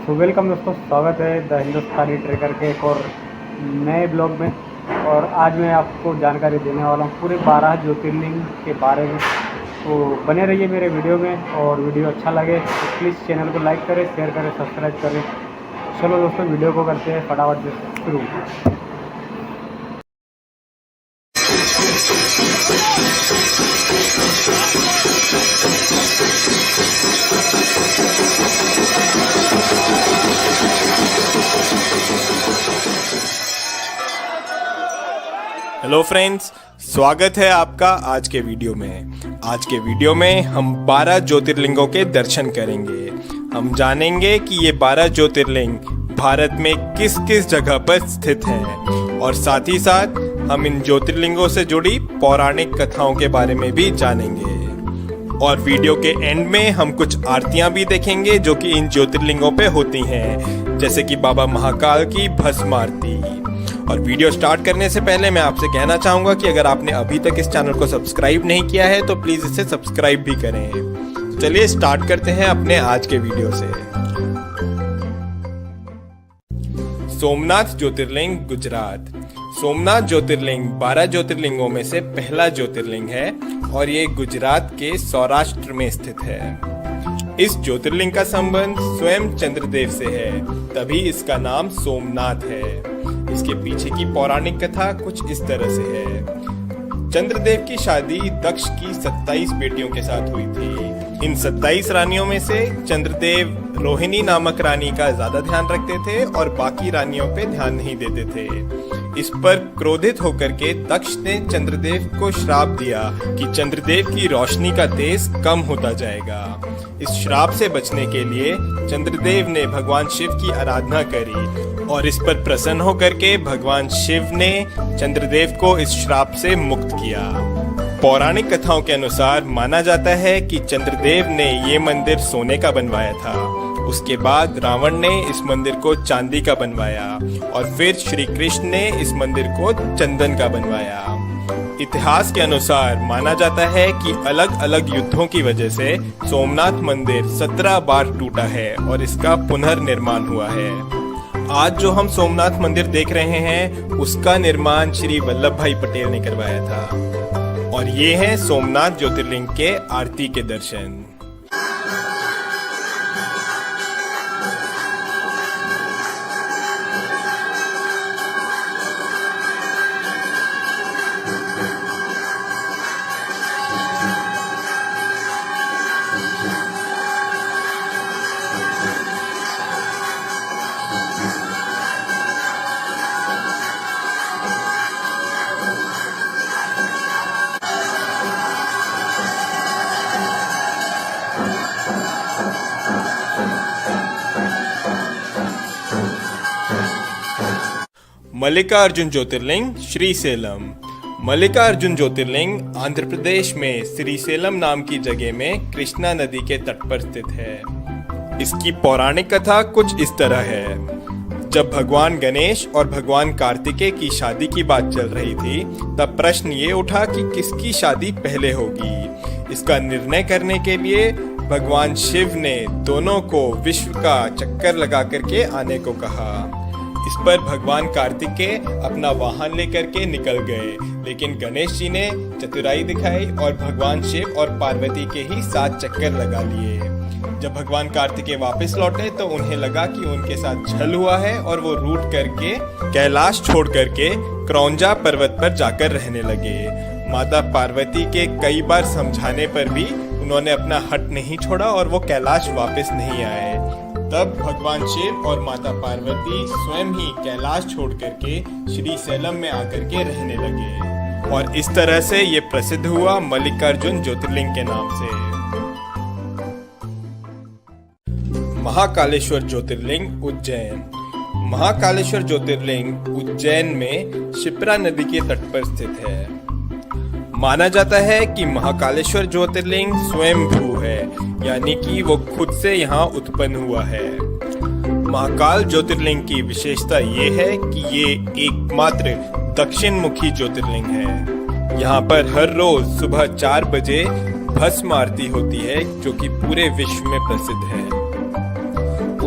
तो वेलकम दोस्तों, स्वागत है द हिंदुस्तानी ट्रेकर के एक और नए ब्लॉग में। और आज मैं आपको जानकारी देने वाला हूँ पूरे 12 ज्योतिर्लिंग के बारे में। तो बने रहिए मेरे वीडियो में, और वीडियो अच्छा लगे तो प्लीज़ चैनल को लाइक करें, शेयर करें, सब्सक्राइब करें। चलो दोस्तों, वीडियो को करते हैं फटाफट से शुरू। हेलो फ्रेंड्स, स्वागत है आपका आज के वीडियो में। आज के वीडियो में हम 12 ज्योतिर्लिंगों के दर्शन करेंगे। हम जानेंगे कि ये 12 ज्योतिर्लिंग भारत में किस किस जगह पर स्थित हैं, और साथ ही साथ हम इन ज्योतिर्लिंगों से जुड़ी पौराणिक कथाओं के बारे में भी जानेंगे। और वीडियो के एंड में हम कुछ आरतियां भी देखेंगे जो कि इन ज्योतिर्लिंगों पे होती हैं, जैसे कि बाबा महाकाल की भस्म आरती। और वीडियो स्टार्ट करने से पहले मैं आपसे कहना चाहूंगा कि अगर आपने अभी तक इस चैनल को सब्सक्राइब नहीं किया है तो प्लीज इसे सब्सक्राइब भी करें। चलिए स्टार्ट करते हैं अपने आज के वीडियो से। सोमनाथ ज्योतिर्लिंग, गुजरात। सोमनाथ ज्योतिर्लिंग 12 ज्योतिर्लिंगों में से पहला ज्योतिर्लिंग है और ये गुजरात के सौराष्ट्र में स्थित है। इस ज्योतिर्लिंग का संबंध स्वयं चंद्रदेव से है, तभी इसका नाम सोमनाथ है। इसके पीछे की पौराणिक कथा कुछ इस तरह से है। चंद्रदेव की शादी दक्ष की 27 बेटियों के साथ हुई थी। इन 27 रानियों में से चंद्रदेव रोहिणी नामक रानी का ज्यादा ध्यान रखते थे और बाकी रानियों पे ध्यान नहीं देते थे। इस पर क्रोधित होकर के दक्ष ने चंद्रदेव को श्राप दिया कि चंद्रदेव की रोशनी का तेज कम होता जाएगा। इस श्राप से बचने के लिए चंद्रदेव ने भगवान शिव की आराधना करी, और इस पर प्रसन्न होकर के भगवान शिव ने चंद्रदेव को इस श्राप से मुक्त किया। पौराणिक कथाओं के अनुसार माना जाता है कि चंद्रदेव ने ये मंदिर सोने का बनवाया था। उसके बाद रावण ने इस मंदिर को चांदी का बनवाया, और फिर श्री कृष्ण ने इस मंदिर को चंदन का बनवाया। इतिहास के अनुसार माना जाता है कि अलग अलग युद्धों की वजह से सोमनाथ मंदिर 17 बार टूटा है और इसका पुनर्निर्माण हुआ है। आज जो हम सोमनाथ मंदिर देख रहे हैं उसका निर्माण श्री वल्लभ भाई पटेल ने करवाया था। और ये हैं सोमनाथ ज्योतिर्लिंग के आरती के दर्शन। मल्लिकार्जुन ज्योतिर्लिंग, श्रीसेलम। मल्लिकार्जुन ज्योतिर्लिंग आंध्र प्रदेश में श्रीसेलम नाम की जगह में कृष्णा नदी के तट पर स्थित है। इसकी पौराणिक कथा कुछ इस तरह है। जब भगवान गणेश और भगवान कार्तिकेय की शादी की बात चल रही थी, तब प्रश्न ये उठा कि किसकी शादी पहले होगी। इसका निर्णय करने के लिए भगवान शिव ने दोनों को विश्व का चक्कर लगा करके आने को कहा। इस पर भगवान कार्तिकेय अपना वाहन लेकर के निकल गए, लेकिन गणेश जी ने चतुराई दिखाई और भगवान शिव और पार्वती के ही 7 चक्कर लगा लिए। जब भगवान कार्तिकेय वापस लौटे तो उन्हें लगा कि उनके साथ छल हुआ है, और वो रूठ करके कैलाश छोड़ करके क्रौंजा पर्वत पर जाकर रहने लगे। माता पार्वती के कई बार समझाने पर भी उन्होंने अपना हट नहीं छोड़ा और वो कैलाश वापस नहीं आए। तब भगवान शिव और माता पार्वती स्वयं ही कैलाश छोड़ करके श्रीसेलम में आकर के रहने लगे, और इस तरह से ये प्रसिद्ध हुआ मल्लिकार्जुन ज्योतिर्लिंग के नाम से। महाकालेश्वर ज्योतिर्लिंग, उज्जैन। महाकालेश्वर ज्योतिर्लिंग उज्जैन में शिप्रा नदी के तट पर स्थित है। माना जाता है कि महाकालेश्वर ज्योतिर्लिंग स्वयंभू है, यानी कि वो खुद से यहाँ उत्पन्न हुआ है। महाकाल ज्योतिर्लिंग की विशेषता ये है कि ये एकमात्र दक्षिण मुखी ज्योतिर्लिंग है। यहाँ पर हर रोज सुबह 4 बजे भस्म आरती होती है, जो कि पूरे विश्व में प्रसिद्ध है।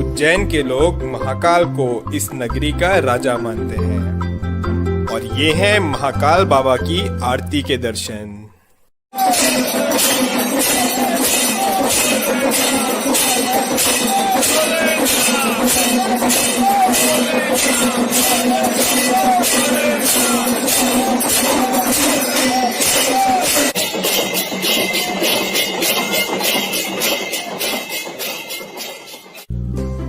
उज्जैन के लोग महाकाल को इस नगरी का राजा मानते हैं। और ये हैं महाकाल बाबा की आरती के दर्शन।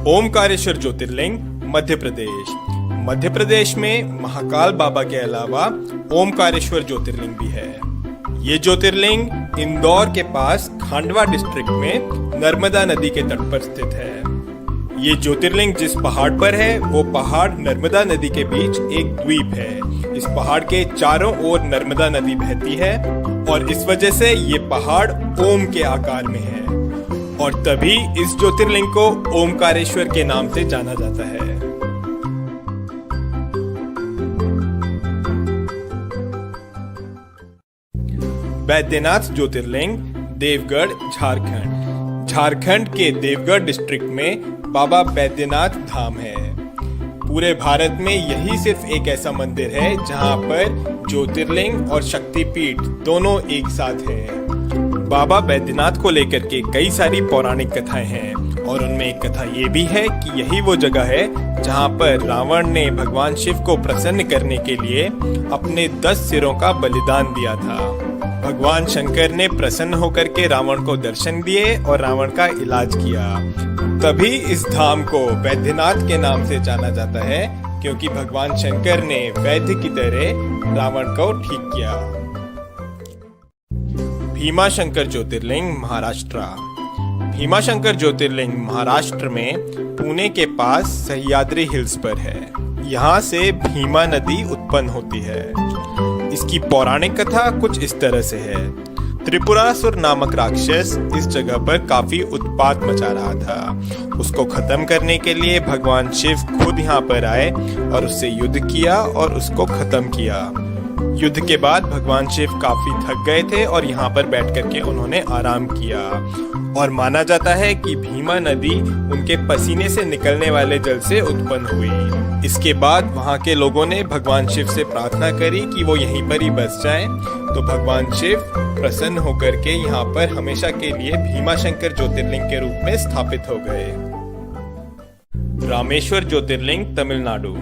ओमकारेश्वर ज्योतिर्लिंग मध्य प्रदेश। मध्य प्रदेश में महाकाल बाबा के अलावा ओमकारेश्वर ज्योतिर्लिंग भी है। ये ज्योतिर्लिंग इंदौर के पास खांडवा डिस्ट्रिक्ट में नर्मदा नदी के तट पर स्थित है। ये ज्योतिर्लिंग जिस पहाड़ पर है वो पहाड़ नर्मदा नदी के बीच एक द्वीप है। इस पहाड़ के चारों ओर नर्मदा नदी बहती है और इस वजह से ये पहाड़ ओम के आकार में है और तभी इस ज्योतिर्लिंग को ओमकारेश्वर के नाम से जाना जाता है। बैद्यनाथ ज्योतिर्लिंग देवगढ़ झारखंड। झारखंड के देवगढ़ डिस्ट्रिक्ट में बाबा बैद्यनाथ धाम है। पूरे भारत में यही सिर्फ एक ऐसा मंदिर है जहां पर ज्योतिर्लिंग और शक्तिपीठ दोनों एक साथ है। बाबा बैद्यनाथ को लेकर के कई सारी पौराणिक कथाएं हैं और उनमें एक कथा ये भी है कि यही वो जगह है जहां पर रावण ने भगवान शिव को प्रसन्न करने के लिए अपने 10 सिरों का बलिदान दिया था। भगवान शंकर ने प्रसन्न होकर के रावण को दर्शन दिए और रावण का इलाज किया। तभी इस धाम को बैद्यनाथ के नाम से जाना जाता है क्योंकि भगवान शंकर ने वैद्य की तरह रावण को ठीक किया। भीमाशंकर ज्योतिर्लिंग महाराष्ट्र। भीमाशंकर ज्योतिर्लिंग महाराष्ट्र में पुणे के पास सह्याद्री हिल्स पर है। यहाँ से भीमा नदी उत्पन्न होती है। इसकी पौराणिक कथा कुछ इस तरह से है। त्रिपुरासुर नामक राक्षस इस जगह पर काफी उत्पात मचा रहा था। उसको खत्म करने के लिए भगवान शिव खुद यहाँ पर आए और उससे युद्ध किया और उसको खत्म किया। युद्ध के बाद भगवान शिव काफी थक गए थे और यहाँ पर बैठ करके उन्होंने आराम किया और माना जाता है कि भीमा नदी उनके पसीने से निकलने वाले जल से उत्पन्न हुई। इसके बाद वहाँ के लोगों ने भगवान शिव से प्रार्थना करी कि वो यहीं पर ही बस जाएं, तो भगवान शिव प्रसन्न होकर के यहाँ पर हमेशा के लिए भीमाशंकर ज्योतिर्लिंग के रूप में स्थापित हो गए। रामेश्वर ज्योतिर्लिंग तमिलनाडु।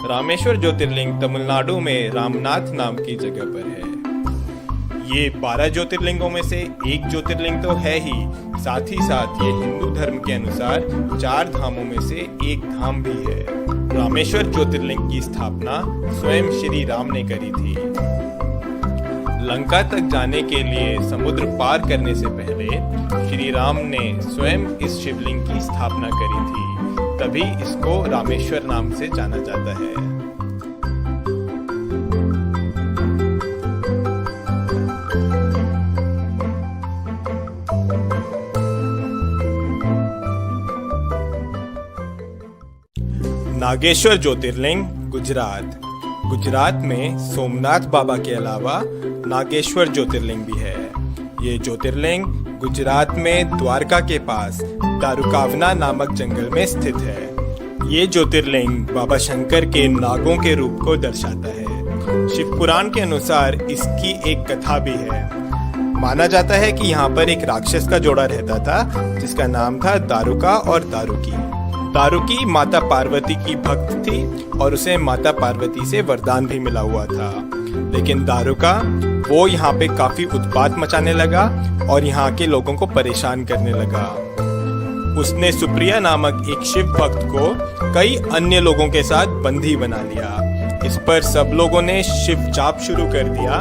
रामेश्वर ज्योतिर्लिंग तमिलनाडु में रामनाथ नाम की जगह पर है। ये 12 ज्योतिर्लिंगों में से एक ज्योतिर्लिंग तो है ही, साथ ही साथ ये हिंदू धर्म के अनुसार 4 धामों में से एक धाम भी है। रामेश्वर ज्योतिर्लिंग की स्थापना स्वयं श्री राम ने करी थी। लंका तक जाने के लिए समुद्र पार करने से पहले श्री राम ने स्वयं इस शिवलिंग की स्थापना करी थी, तभी इसको रामेश्वर नाम से जाना जाता है। नागेश्वर ज्योतिर्लिंग गुजरात। गुजरात में सोमनाथ बाबा के अलावा नागेश्वर ज्योतिर्लिंग भी है। ये ज्योतिर्लिंग गुजरात में द्वारका के पास दारुकावना नामक जंगल में स्थित है। ये ज्योतिर्लिंग बाबा शंकर के नागों के रूप को दर्शाता है। शिव पुराण के अनुसार इसकी एक कथा भी है। माना जाता है कि यहाँ पर एक राक्षस का जोड़ा रहता था जिसका नाम था दारुका और दारुकी। दारुकी माता पार्वती की भक्त थी और उसे माता पार्वती से वरदान भी मिला हुआ था, लेकिन दारुका वो यहाँ पे काफी उत्पात मचाने लगा और यहाँ के लोगों को परेशान करने लगा। उसने सुप्रिया नामक एक शिव भक्त को कई अन्य लोगों के साथ बंदी बना लिया। इस पर सब लोगों ने शिव जाप शुरू कर दिया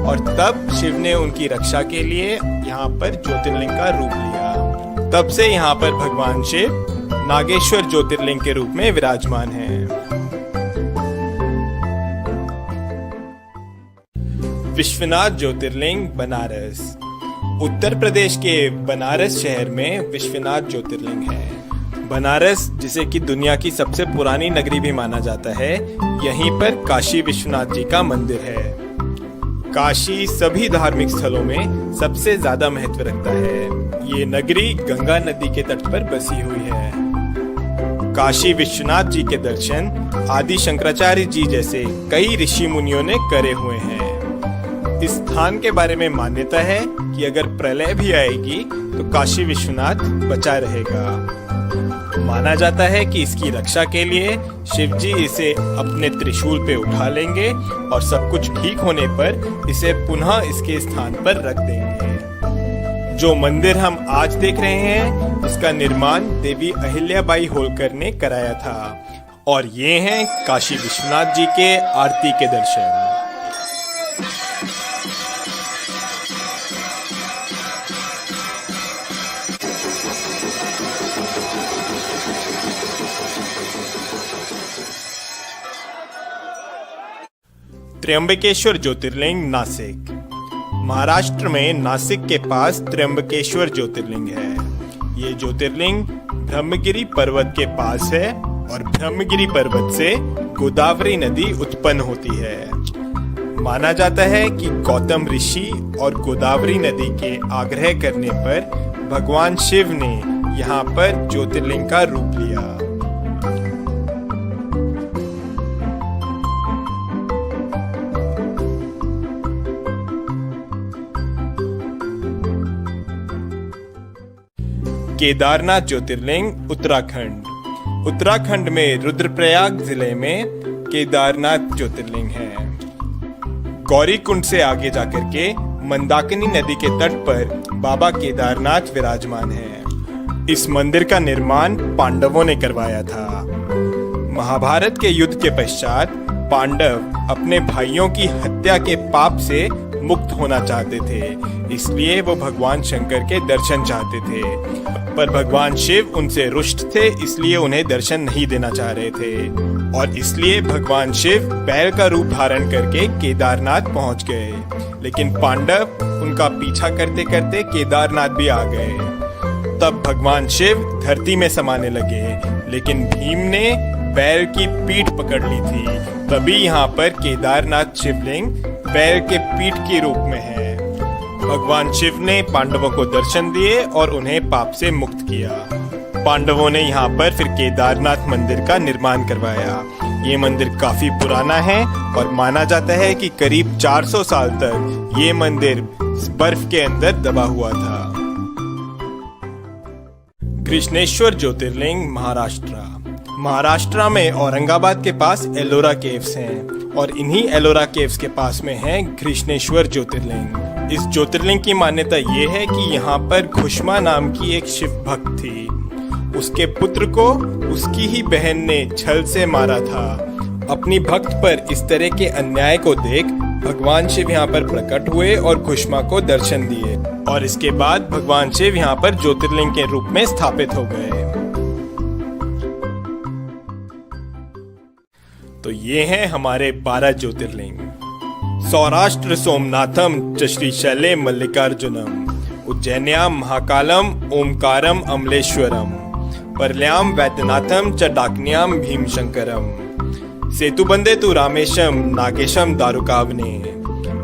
और तब शिव ने उनकी रक्षा के लिए यहाँ पर ज्योतिर्लिंग का रूप लिया। तब से यहाँ पर भगवान शिव नागेश्वर ज्योतिर्लिंग के रूप में विराजमान हैं। विश्वनाथ ज्योतिर्लिंग बनारस। उत्तर प्रदेश के बनारस शहर में विश्वनाथ ज्योतिर्लिंग है। बनारस, जिसे कि दुनिया की सबसे पुरानी नगरी भी माना जाता है, यहीं पर काशी विश्वनाथ जी का मंदिर है। काशी सभी धार्मिक स्थलों में सबसे ज्यादा महत्व रखता है। ये नगरी गंगा नदी के तट पर बसी हुई है। काशी विश्वनाथ जी के दर्शन आदि शंकराचार्य जी जैसे कई ऋषि मुनियों ने करे हुए हैं। इस स्थान के बारे में मान्यता है कि अगर प्रलय भी आएगी तो काशी विश्वनाथ बचा रहेगा। माना जाता है कि इसकी रक्षा के लिए शिव जी इसे अपने त्रिशूल पे उठा लेंगे और सब कुछ ठीक होने पर इसे पुनः इसके स्थान पर रख देंगे। जो मंदिर हम आज देख रहे हैं इसका निर्माण देवी अहिल्याबाई होलकर ने कराया था और ये हैं काशी विश्वनाथ जी के आरती के दर्शन। त्र्यंबकेश्वर ज्योतिर्लिंग नासिक। महाराष्ट्र में नासिक के पास त्र्यंबकेश्वर ज्योतिर्लिंग है। ये ज्योतिर्लिंग ब्रह्मगिरी पर्वत के पास है और ब्रह्मगिरी पर्वत से गोदावरी नदी उत्पन्न होती है। माना जाता है कि गौतम ऋषि और गोदावरी नदी के आग्रह करने पर भगवान शिव ने यहाँ पर ज्योतिर्लिंग का रूप लिया। केदारनाथ ज्योतिर्लिंग उत्तराखंड। उत्तराखंड में रुद्रप्रयाग जिले में केदारनाथ ज्योतिर्लिंग है। गौरीकुंड से आगे जाकर के मंदाकिनी नदी के तट पर बाबा केदारनाथ विराजमान है। इस मंदिर का निर्माण पांडवों ने करवाया था। महाभारत के युद्ध के पश्चात पांडव अपने भाइयों की हत्या के पाप से मुक्त होना चाहते थे, इसलिए वो भगवान शंकर के दर्शन चाहते थे, पर भगवान शिव उनसे रुष्ट थे, इसलिए उन्हें दर्शन नहीं देना चाह रहे थे और इसलिए भगवान शिव बैल का रूप धारण करके केदारनाथ पहुंच गए। लेकिन पांडव उनका पीछा करते करते केदारनाथ भी आ गए। तब भगवान शिव धरती में समाने लगे, लेकिन भीम ने बैल की पीठ पकड़ ली थी। तभी यहाँ पर केदारनाथ शिवलिंग बैल के पीठ के रूप में है। भगवान शिव ने पांडवों को दर्शन दिए और उन्हें पाप से मुक्त किया। पांडवों ने यहाँ पर फिर केदारनाथ मंदिर का निर्माण करवाया। ये मंदिर काफी पुराना है और माना जाता है कि करीब 400 साल तक ये मंदिर बर्फ के अंदर दबा हुआ था। कृष्णेश्वर ज्योतिर्लिंग महाराष्ट्र। महाराष्ट्र में औरंगाबाद के पास एलोरा केव्स हैं और इन्हीं एलोरा केव्स के पास में है कृष्णेश्वर ज्योतिर्लिंग। इस ज्योतिर्लिंग की मान्यता ये है कि यहाँ पर घुष्मा नाम की एक शिव भक्त थी। उसके पुत्र को उसकी ही बहन ने छल से मारा था। अपनी भक्त पर इस तरह के अन्याय को देख भगवान शिव यहाँ पर प्रकट हुए और घुष्मा को दर्शन दिए और इसके बाद भगवान शिव यहाँ पर ज्योतिर्लिंग के रूप में स्थापित हो गए। तो ये हैं हमारे 12 ज्योतिर्लिंग। सौराष्ट्र सोमनाथम च श्रीशैले मल्लिकार्जुनम, उज्जैन्याम महाकालम ओमकारम अमलेश्वरम, परल्याम वैद्यनाथम च डाकन्याम भीमशंकरम, सेतुबंदे तु रामेशम नागेशम दारुकावने,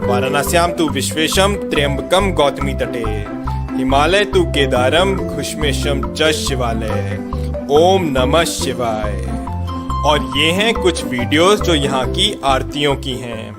वाराणस्याम तु विश्वेशम त्र्यंबकम गौतमी तटे, हिमालय तु केदारम घुष्मेशम च शिवालय। ओम नमः शिवाय। और ये हैं कुछ वीडियोस जो यहाँ की आरतियों की हैं।